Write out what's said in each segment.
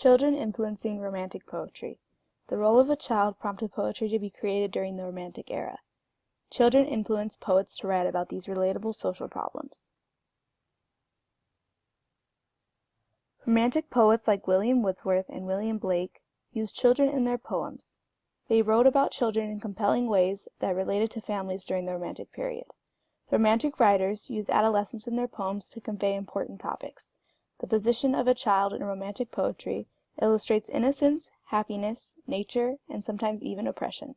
Children influencing romantic poetry. The role of a child prompted poetry to be created during the Romantic era. Children influenced poets to write about these relatable social problems. Romantic poets like William Wordsworth and William Blake used children in their poems. They wrote about children in compelling ways that related to families during the Romantic period. The Romantic writers used adolescence in their poems to convey important topics. The position of a child in Romantic poetry illustrates innocence, happiness, nature, and sometimes even oppression.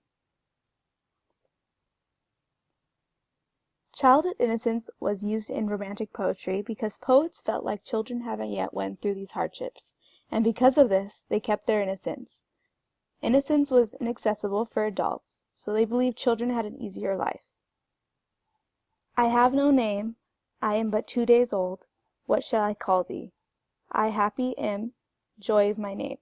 Childhood innocence was used in Romantic poetry because poets felt like children haven't yet went through these hardships, and because of this, they kept their innocence. Innocence was inaccessible for adults, so they believed children had an easier life. I have no name, I am but 2 days old, what shall I call thee? I happy am, joy is my name.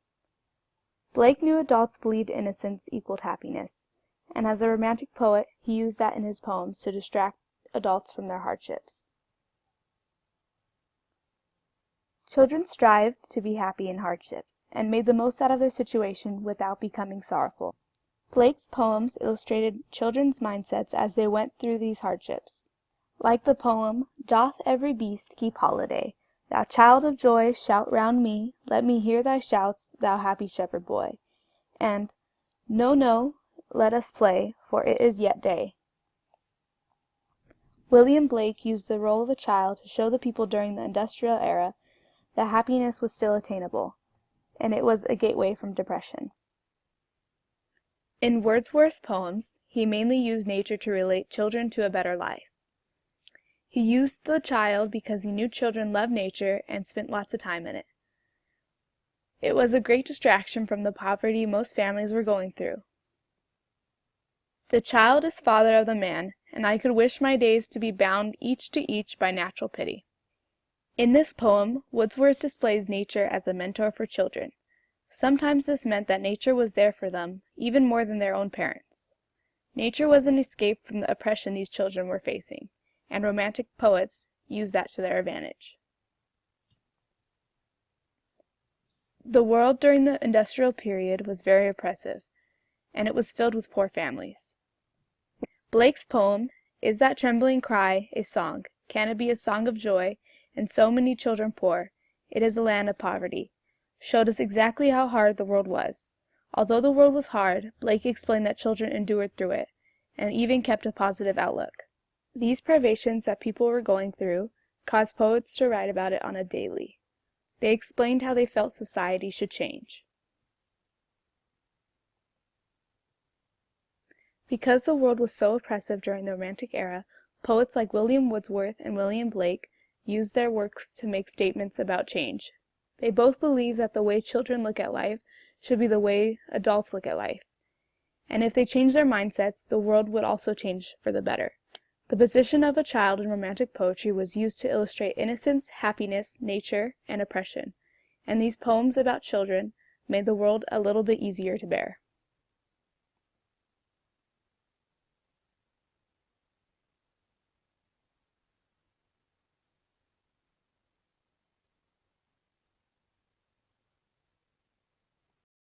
Blake knew adults believed innocence equaled happiness, and as a Romantic poet, he used that in his poems to distract adults from their hardships. Children strived to be happy in hardships, and made the most out of their situation without becoming sorrowful. Blake's poems illustrated children's mindsets as they went through these hardships. Like the poem, "Doth every beast keep holiday? Thou child of joy, shout round me, let me hear thy shouts, thou happy shepherd boy," and "No, no, let us play, for it is yet day." William Blake used the role of a child to show the people during the Industrial Era that happiness was still attainable, and it was a gateway from depression. In Wordsworth's poems, he mainly used nature to relate children to a better life. He used the child because he knew children loved nature and spent lots of time in it. It was a great distraction from the poverty most families were going through. The child is father of the man, and I could wish my days to be bound each to each by natural pity. In this poem, Wordsworth displays nature as a mentor for children. Sometimes this meant that nature was there for them, even more than their own parents. Nature was an escape from the oppression these children were facing, and Romantic poets used that to their advantage. The world during the industrial period was very oppressive, and it was filled with poor families. Blake's poem, "Is that trembling cry a song? Can it be a song of joy, and so many children poor? It is a land of poverty," showed us exactly how hard the world was. Although the world was hard, Blake explained that children endured through it, and even kept a positive outlook. These privations that people were going through caused poets to write about it on a daily. They explained how they felt society should change. Because the world was so oppressive during the Romantic era, poets like William Wordsworth and William Blake used their works to make statements about change. They both believed that the way children look at life should be the way adults look at life, and if they changed their mindsets, the world would also change for the better. The position of a child in Romantic poetry was used to illustrate innocence, happiness, nature, and oppression, and these poems about children made the world a little bit easier to bear.